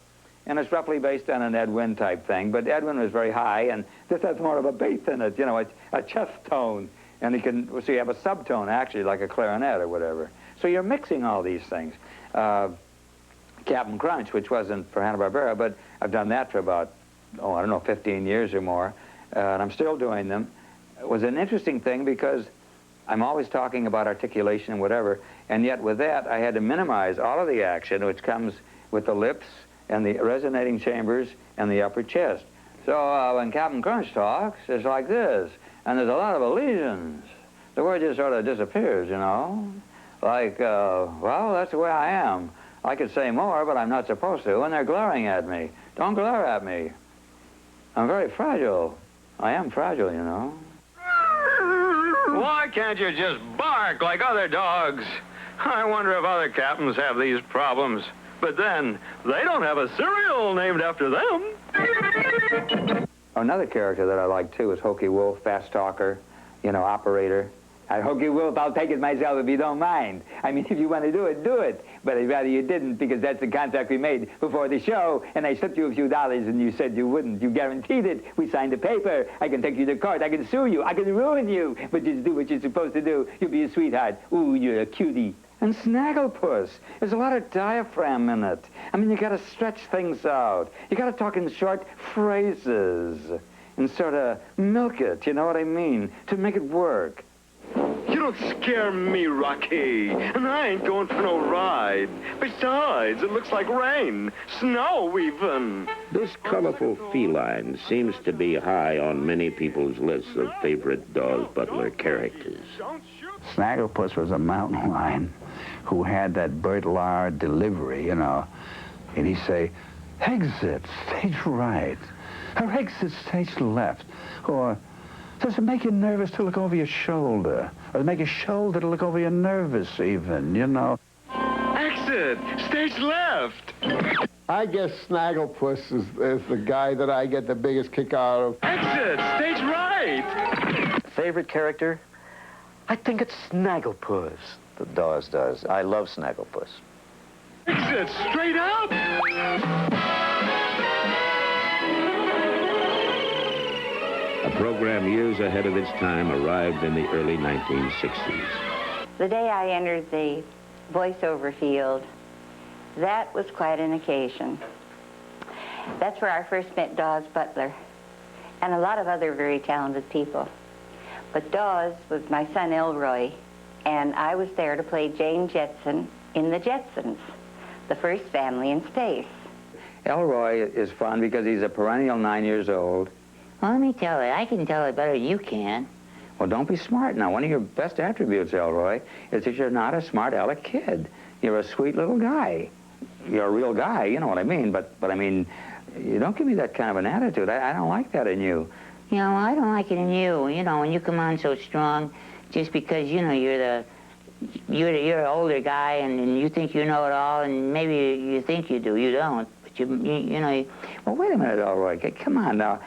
And it's roughly based on an Edwin type thing, but Edwin was very high, and this has more of a bass in it, you know, a chest tone. And you can, so you have a subtone, actually, like a clarinet or whatever. So you're mixing all these things. Captain Crunch, which wasn't for Hanna-Barbera, but I've done that for about, oh, I don't know, 15 years or more, and I'm still doing them. It was an interesting thing because I'm always talking about articulation and whatever, and yet with that, I had to minimize all of the action, which comes with the lips and the resonating chambers and the upper chest. So when Captain Crunch talks, it's like this, and there's a lot of elisions. The word just sort of disappears, you know? Like, well, that's the way I am. I could say more, but I'm not supposed to, and they're glaring at me. Don't glare at me. I'm very fragile. I am fragile, you know. Why can't you just bark like other dogs? I wonder if other captains have these problems. But then, they don't have a cereal named after them. Another character that I like, too, is Hokey Wolf, fast talker, you know, operator. Hokey Wolf, I'll take it myself if you don't mind. I mean, if you want to do it, do it. But I'd rather you didn't, because that's the contract we made before the show, and I slipped you a few dollars, and you said you wouldn't. You guaranteed it. We signed a paper. I can take you to court. I can sue you. I can ruin you. But just do what you're supposed to do. You'll be a sweetheart. Ooh, you're a cutie. And Snagglepuss. There's a lot of diaphragm in it. I mean, you got to stretch things out. You got to talk in short phrases and sort of milk it, you know what I mean, to make it work. You don't scare me, Rocky. And I ain't going for no ride. Besides, it looks like rain. Snow, even. This colorful feline seems to be high on many people's lists of favorite Daws Butler characters. Snagglepuss was a mountain lion who had that Bert Lahr delivery, you know. And he'd say, exit, stage right, or exit, stage left, or does it make you nervous to look over your shoulder? Or make your shoulder to look over your nervous even, you know? Exit! Stage left! I guess Snagglepuss is the guy that I get the biggest kick out of. Exit! Stage right! Favorite character? I think it's Snagglepuss. The Daws does. I love Snagglepuss. Exit! Straight up! A program years ahead of its time arrived in the early 1960s. The day I entered the voiceover field, that was quite an occasion. That's where I first met Daws Butler and a lot of other very talented people. But Daws was my son Elroy, and I was there to play Jane Jetson in The Jetsons, the first family in space. Elroy is fun because he's a perennial 9 years old. Well, let me tell you, I can tell it better than you can. Well, don't be smart now. One of your best attributes, Elroy, is that you're not a smart aleck kid. You're a sweet little guy. You're a real guy, you know what I mean. But I mean, you don't give me that kind of an attitude. I don't like that in you. You know, I don't like it in you. You know, when you come on so strong, just because, you know, you're an older guy and you think you know it all, and maybe you think you do. You don't. But you know. Well, wait a minute, Elroy. Come on now.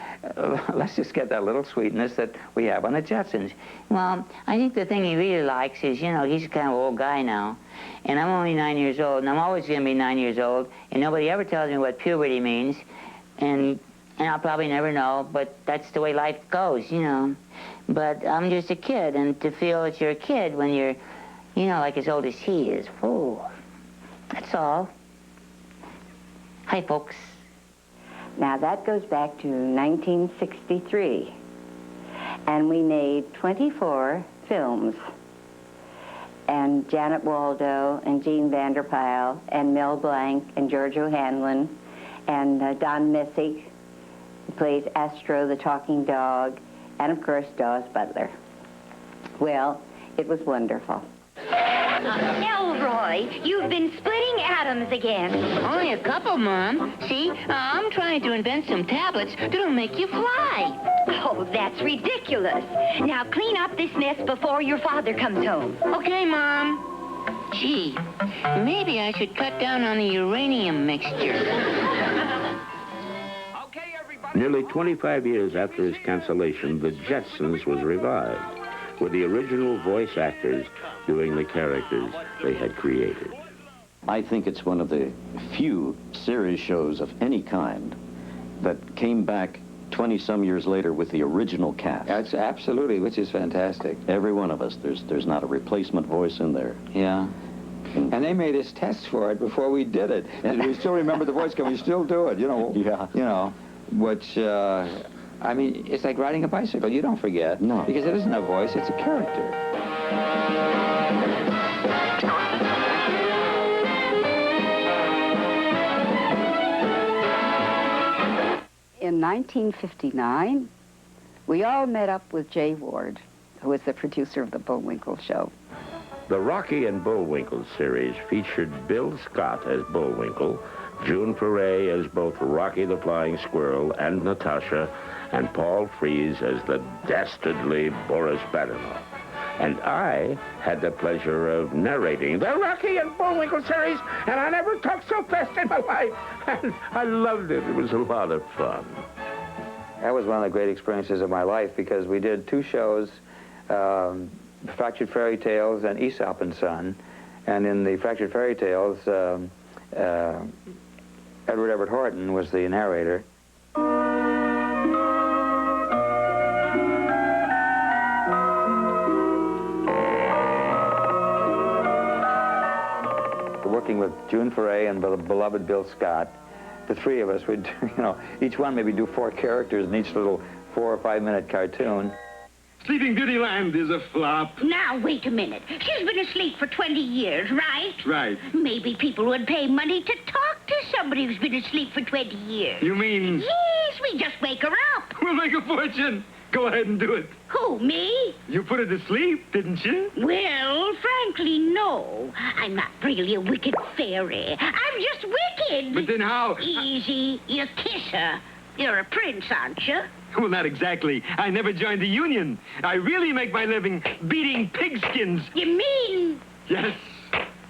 Let's just get that little sweetness that we have on the Jetsons. Well, I think the thing he really likes is, you know, he's a kind of old guy now. And I'm only 9 years old, and I'm always going to be 9 years old, and nobody ever tells me what puberty means. And I'll probably never know, but that's the way life goes, you know. But I'm just a kid, and to feel that you're a kid when you're, you know, like as old as he is, whoa, that's all. Hi, folks. Now, that goes back to 1963, and we made 24 films. And Janet Waldo, and Jean Vanderpyle, and Mel Blanc, and George O'Hanlon, and Don Messick, who plays Astro the talking dog, and of course Daws Butler. Well, it was wonderful. Elroy, you've been splitting atoms again. Only a couple, Mom. See, I'm trying to invent some tablets that'll make you fly. Oh, that's ridiculous. Now clean up this mess before your father comes home. Okay, Mom. Gee, maybe I should cut down on the uranium mixture. Nearly 25 years after his cancellation, The Jetsons was revived, with the original voice actors doing the characters they had created. I think it's one of the few series shows of any kind that came back 20-some years later with the original cast. That's absolutely, which is fantastic. Every one of us. There's not a replacement voice in there. Yeah. And they made us test for it before we did it. And we still remember the voice. Can we still do it? You know. Yeah. You know, which, I mean, it's like riding a bicycle. You don't forget. No. Because it isn't a voice, it's a character. In 1959, we all met up with Jay Ward, who was the producer of the Bullwinkle Show. The Rocky and Bullwinkle series featured Bill Scott as Bullwinkle, June Foray as both Rocky the Flying Squirrel and Natasha, and Paul Frees as the dastardly Boris Badenov. And I had the pleasure of narrating the Rocky and Bullwinkle series, and I never talked so fast in my life. And I loved it. It was a lot of fun. That was one of the great experiences of my life because we did two shows, Fractured Fairy Tales and Aesop and Son. And in the Fractured Fairy Tales, Edward Everett Horton was the narrator. Working with June Foray and the beloved Bill Scott, the three of us would, you know, each one maybe do 4 characters in each little 4 or 5 minute cartoon. Sleeping Beauty Land is a flop. Now, wait a minute. She's been asleep for 20 years, right? Right. Maybe people would pay money to talk to somebody who's been asleep for 20 years. You mean? Yes, we just wake her up. We'll make a fortune. Go ahead and do it. Who, me? You put her to sleep, didn't you? Well, frankly, no. I'm not really a wicked fairy. I'm just wicked. But then how? Easy. You kiss her. You're a prince, aren't you? Well, not exactly. I never joined the union. I really make my living beating pigskins. You mean? Yes.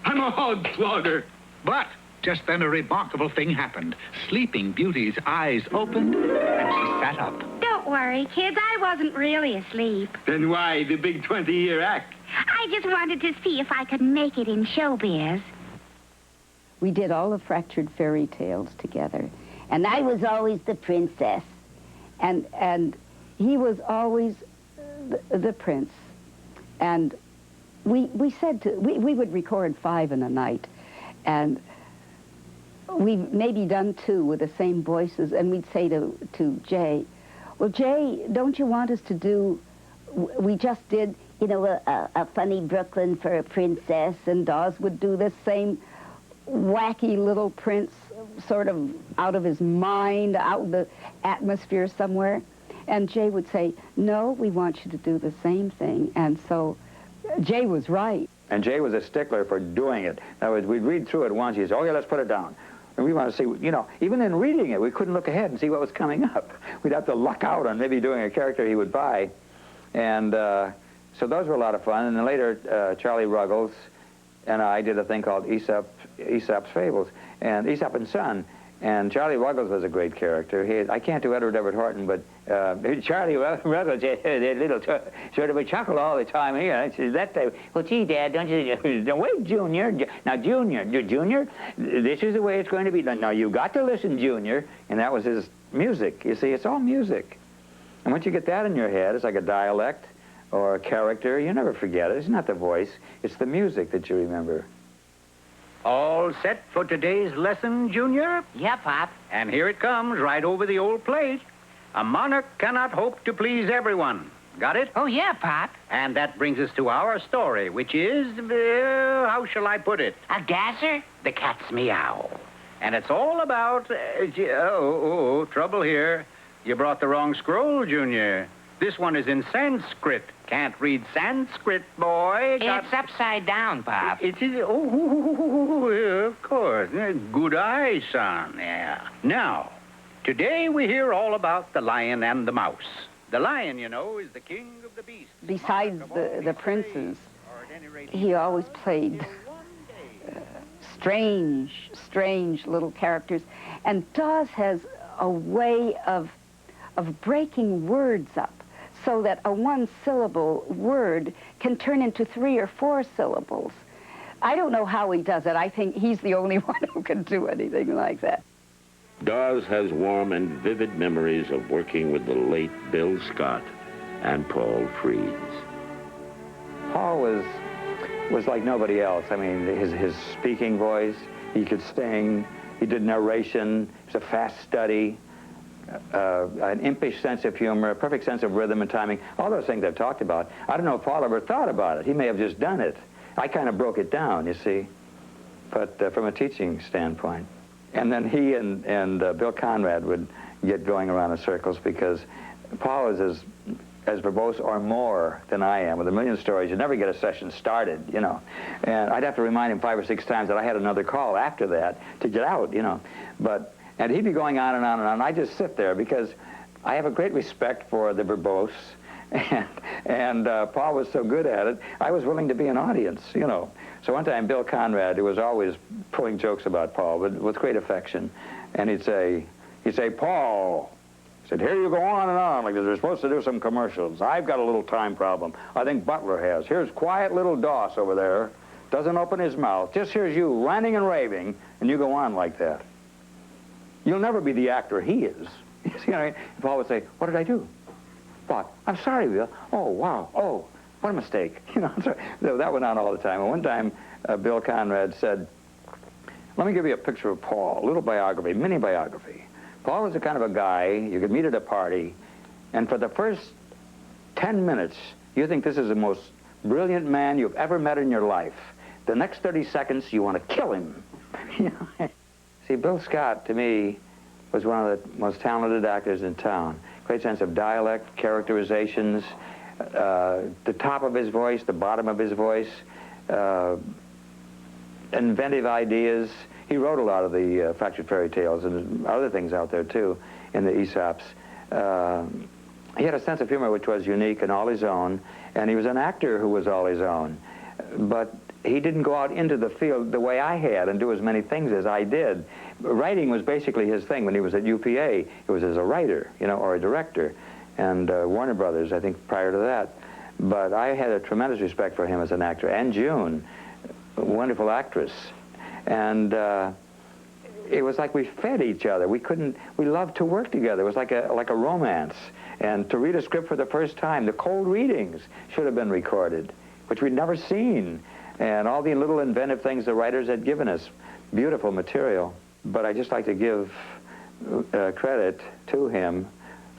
I'm a hog slaughter. But just then a remarkable thing happened. Sleeping Beauty's eyes opened, and she sat up. Don't worry, kids. I wasn't really asleep. Then why the big 20-year act? I just wanted to see if I could make it in showbiz. We did all the Fractured Fairy Tales together. And I was always the princess. And he was always the prince. And we said we would record 5 in a night. And we've maybe done 2 with the same voices. And we'd say to Jay, well, Jay, don't you want us to do, we just did, you know, a funny Brooklyn for a princess. and Daws would do the same wacky little prince, sort of out of his mind, out in the atmosphere somewhere. And Jay would say, no, we want you to do the same thing. And so Jay was right. And Jay was a stickler for doing it. In other words, we'd read through it once. He'd say, okay, let's put it down. And we want to see, you know, even in reading it, we couldn't look ahead and see what was coming up. We'd have to luck out on maybe doing a character he would buy. And so those were a lot of fun. And then later, Charlie Ruggles and I did a thing called Aesop's Fables, and Aesop and Son. And Charlie Ruggles was a great character. I can't do Edward Everett Horton, but Charlie Ruggles, that little sort of a chuckle all the time here. That time, well, gee, Dad, don't you? Wait, Junior. Now, Junior, this is the way it's going to be done. Now, you got to listen, Junior. And that was his music. You see, it's all music. And once you get that in your head, it's like a dialect or a character. You never forget it. It's not the voice. It's the music that you remember. All set for today's lesson, Junior? Yeah, Pop. And here it comes, right over the old plate. A monarch cannot hope to please everyone. Got it? Oh, yeah, Pop. And that brings us to our story, which is, how shall I put it? A gasser? The cat's meow. And it's all about, trouble here. You brought the wrong scroll, Junior. This one is in Sanskrit. Can't read Sanskrit, boy. It's upside down, Pop. It is. Oh, of course. Good eye, son. Yeah. Now, today we hear all about the lion and the mouse. The lion, you know, is the king of the beasts. Besides the princes, he always played strange little characters. And Daws has a way of breaking words up so that a one-syllable word can turn into 3 or 4 syllables. I don't know how he does it. I think he's the only one who can do anything like that. Daws has warm and vivid memories of working with the late Bill Scott and Paul Frees. Paul was like nobody else. I mean, his speaking voice, he could sing, he did narration, he was a fast study, an impish sense of humor, a perfect sense of rhythm and timing, all those things I've talked about. I don't know if Paul ever thought about it. He may have just done it. I kind of broke it down, you see, but from a teaching standpoint. And then he and Bill Conrad would get going around in circles because Paul is as verbose or more than I am. With a million stories, you never get a session started, you know. And I'd have to remind him 5 or 6 times that I had another call after that to get out, you know. And he'd be going on and on and on. I just sit there because I have a great respect for the verbose. And Paul was so good at it, I was willing to be an audience, you know. So one time, Bill Conrad, who was always pulling jokes about Paul, but with great affection, and he'd say, Paul, he said, here you go on and on, like they're supposed to do some commercials. I've got a little time problem. I think Butler has. Here's quiet little Daws over there, doesn't open his mouth, just hears you ranting and raving, and you go on like that. You'll never be the actor he is. You know, Paul would say, what did I do? What? I'm sorry, Bill. Oh, wow. Oh, what a mistake. You know, so that went on all the time. And one time, Bill Conrad said, let me give you a picture of Paul, a little biography, mini biography. Paul was the kind of a guy you could meet at a party, and for the first 10 minutes, you think this is the most brilliant man you've ever met in your life. The next 30 seconds, you want to kill him. You know? See, Bill Scott, to me, was one of the most talented actors in town. Great sense of dialect, characterizations, the top of his voice, the bottom of his voice, inventive ideas. He wrote a lot of the fractured fairy tales and other things out there, too, in the Aesops. He had a sense of humor which was unique and all his own, and he was an actor who was all his own. But he didn't go out into the field the way I had and do as many things as I did. Writing was basically his thing. When he was at UPA, it was as a writer, you know, or a director, and Warner Brothers, I think, prior to that. But I had a tremendous respect for him as an actor. And June, a wonderful actress. And it was like we fed each other. We loved to work together. It was like a romance. And to read a script for the first time, the cold readings should have been recorded, which we'd never seen. And all the little inventive things the writers had given us. Beautiful material. But I just like to give credit to him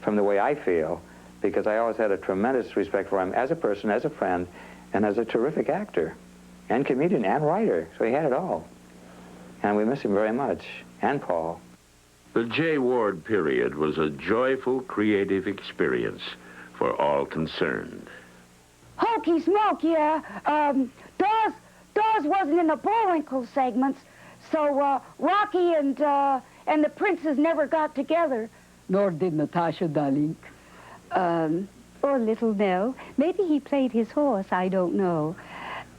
from the way I feel, because I always had a tremendous respect for him as a person, as a friend, and as a terrific actor, and comedian, and writer. So he had it all. And we miss him very much, and Paul. The J. Ward period was a joyful, creative experience for all concerned. Hokey smoke, yeah. Daws wasn't in the Bullwinkle segments, so Rocky and the princes never got together. Nor did Natasha, darling. Or Little Nell. Maybe he played his horse, I don't know.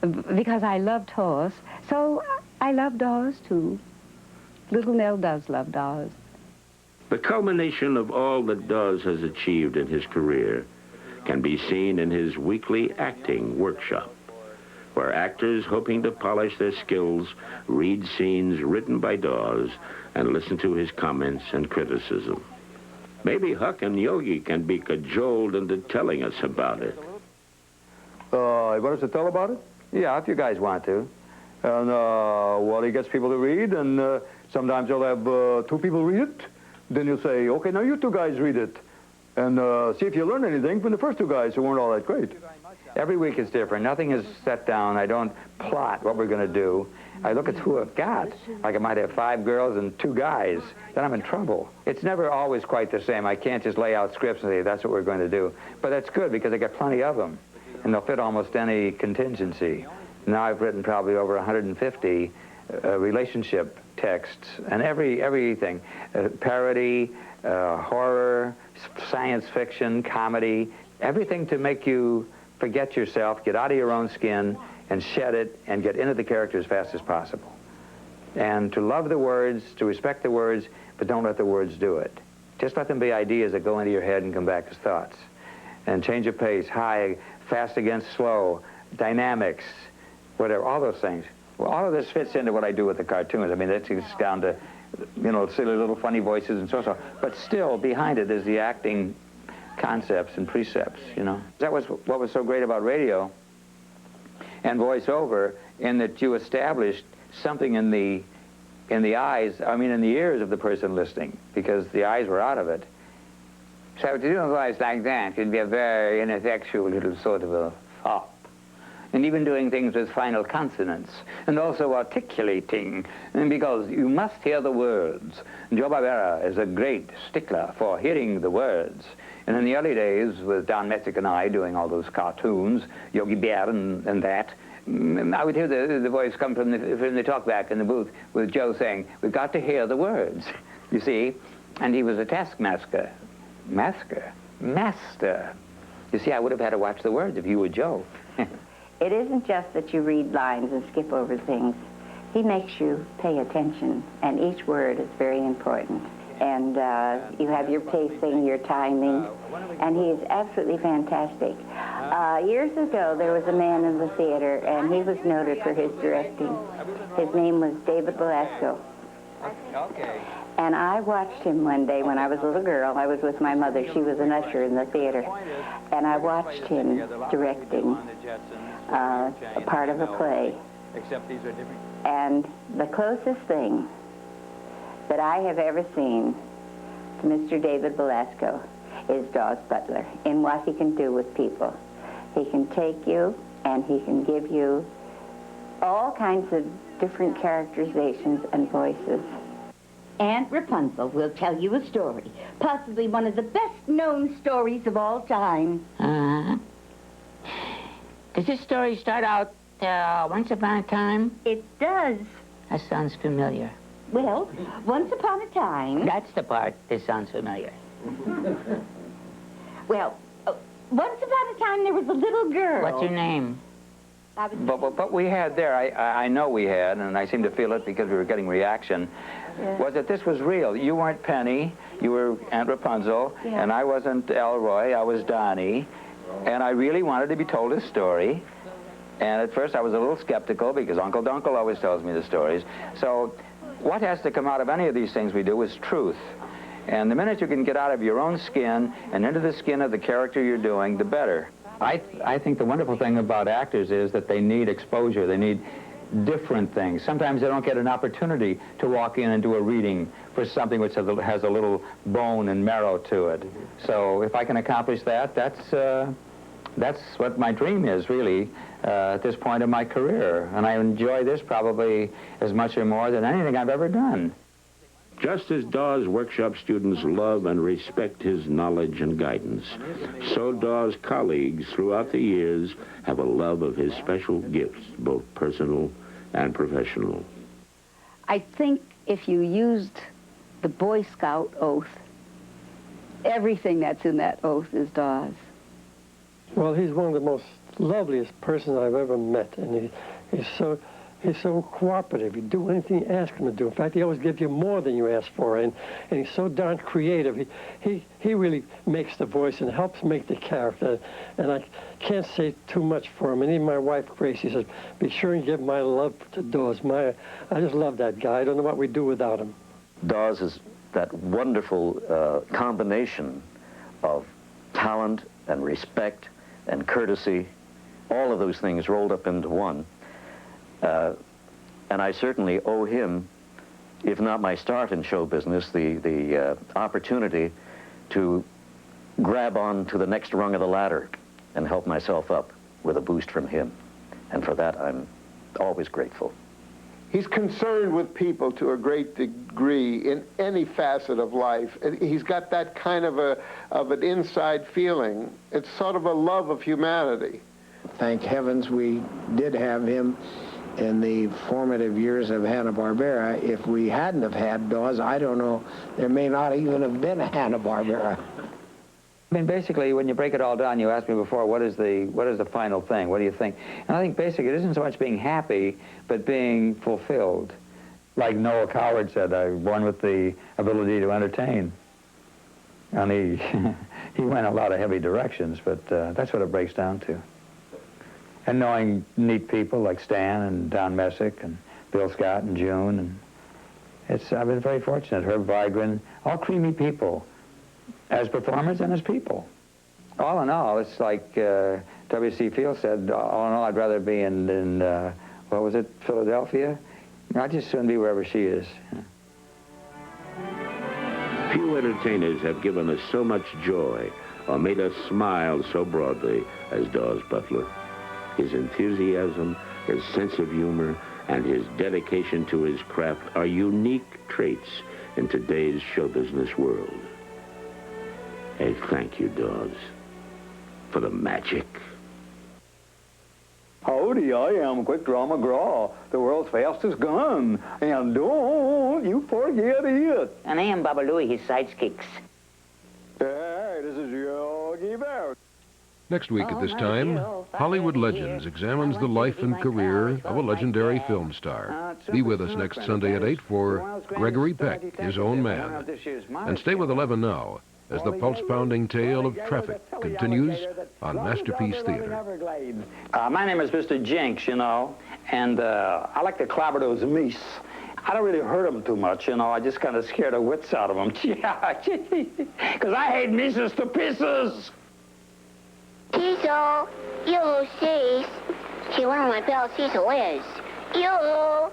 Because I loved horse, so I love Daws, too. Little Nell does love Daws. The culmination of all that Daws has achieved in his career can be seen in his weekly acting workshop, where actors hoping to polish their skills read scenes written by Daws and listen to his comments and criticism. Maybe Huck and Yogi can be cajoled into telling us about it. You want us to tell about it? Yeah, if you guys want to. And, well, he gets people to read, and sometimes he'll have 2 people read it. Then he'll say, okay, now you 2 guys read it. And see if you learn anything from the first 2 guys who weren't all that great. Every week is different. Nothing is set down. I don't plot what we're going to do. I look at who I've got. Like I might have 5 girls and 2 guys. Then I'm in trouble. It's never always quite the same. I can't just lay out scripts and say, that's what we're going to do. But that's good because I got plenty of them. And they'll fit almost any contingency. Now I've written probably over 150 relationship texts and everything. Parody, horror, science fiction, comedy, everything to make you forget yourself, get out of your own skin, and shed it, and get into the character as fast as possible. And to love the words, to respect the words, but don't let the words do it. Just let them be ideas that go into your head and come back as thoughts. And change of pace, high, fast against slow, dynamics, whatever, all those things. Well, all of this fits into what I do with the cartoons. I mean, it's down to, you know, silly little funny voices and so. But still, behind it is the acting concepts and precepts, you know. That was what was so great about radio and voiceover, in that you established something in the eyes, I mean in the ears of the person listening, because the eyes were out of it. So to do a voice like that could be a very ineffectual little sort of a fop. And even doing things with final consonants, and also articulating, and because you must hear the words. And Joe Barbera is a great stickler for hearing the words. And in the early days, with Don Metzick and I doing all those cartoons, Yogi Bear and that, I would hear the voice come from the talkback in the booth with Joe saying, we've got to hear the words, you see. And he was a taskmaster. Master. You see, I would have had to watch the words if you were Joe. It isn't just that you read lines and skip over things. He makes you pay attention, and each word is very important. And you have your pacing, your timing, and he is absolutely fantastic. Years ago, there was a man in the theater, and he was noted for his directing. His name was David Belasco. Okay. And I watched him one day when I was a little girl. I was with my mother. She was an usher in the theater. And I watched him directing a part of a play. And the closest thing that I have ever seen to Mr. David Belasco is Daws Butler in what he can do with people. He can take you and he can give you all kinds of different characterizations and voices. Aunt Rapunzel will tell you a story, possibly one of the best-known stories of all time. Does this story start out once upon a time? It does. That sounds familiar. Well, once upon a time... That's the part that sounds familiar. Well, once upon a time there was a little girl. What's her name? But we had there, I know we had, and I seem to feel it because we were getting reaction, was that this was real. You weren't Penny, you were Aunt Rapunzel, and I wasn't Elroy, I was Donnie, and I really wanted to be told a story. And at first I was a little skeptical because Uncle Dunkle always tells me the stories. So what has to come out of any of these things we do is truth. And the minute you can get out of your own skin and into the skin of the character you're doing, the better. I think the wonderful thing about actors is that they need exposure. They need different things. Sometimes they don't get an opportunity to walk in and do a reading for something which has a little bone and marrow to it. So if I can accomplish that, that's what my dream is, really, at this point in my career. And I enjoy this probably as much or more than anything I've ever done. Just as Daws workshop students love and respect his knowledge and guidance, so Daws colleagues throughout the years have a love of his special gifts, both personal and professional. I think if you used the Boy Scout oath, everything that's in that oath is Daws. Well, he's one of the most loveliest persons I've ever met, and he's so cooperative. You do anything you ask him to do. In fact, he always gives you more than you ask for, and he's so darn creative. He really makes the voice and helps make the character, and I can't say too much for him. And even my wife, Gracie, says, be sure and give my love to Daws. I just love that guy. I don't know what we'd do without him. Daws is that wonderful combination of talent and respect and courtesy, all of those things rolled up into one. And I certainly owe him, if not my start in show business, the opportunity to grab on to the next rung of the ladder and help myself up with a boost from him. And for that, I'm always grateful. He's concerned with people to a great degree in any facet of life. He's got that kind of an inside feeling. It's sort of a love of humanity. Thank heavens we did have him in the formative years of Hanna-Barbera. If we hadn't have had Daws, I don't know, there may not even have been a Hanna-Barbera. I mean, basically, when you break it all down, you asked me before, what is the final thing? What do you think? And I think basically it isn't so much being happy, but being fulfilled. Like Noel Coward said, I was born with the ability to entertain. And he went a lot of heavy directions, but that's what it breaks down to. And knowing neat people like Stan and Don Messick and Bill Scott and June, and I've been very fortunate. Herb Vigran, all creamy people, as performers and as people. All in all, it's like W.C. Fields said, all in all, I'd rather be in what was it, Philadelphia? I'd just soon be wherever she is. Few entertainers have given us so much joy or made us smile so broadly as Daws Butler. His enthusiasm, his sense of humor, and his dedication to his craft are unique traits in today's show business world. Hey, thank you, Daws, for the magic. Howdy, I am Quick Draw McGraw, the world's fastest gun, and don't you forget it. And I am Baba Louie, his sidekicks. Hey, this is Yogi Bear. Next week at this time, Hollywood Legends examines the life and career of a legendary film star. Be with us next Sunday at 8 for Gregory Peck, His Own Man. And stay with 11 now as the pulse-pounding tale of traffic continues on Masterpiece Theater. My name is Mr. Jinx, and I like to clobber those meese. I don't really hurt them too much, I just kind of scare the wits out of them. Because I hate misses to pieces. Cecil, you cease. See, one of my pals, Cecil, is. You.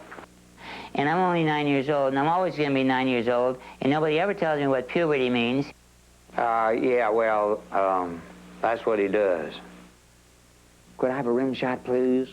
And I'm only 9 years old, and I'm always going to be 9 years old, and nobody ever tells me what puberty means. Yeah, well, that's what he does. Could I have a rim shot, please?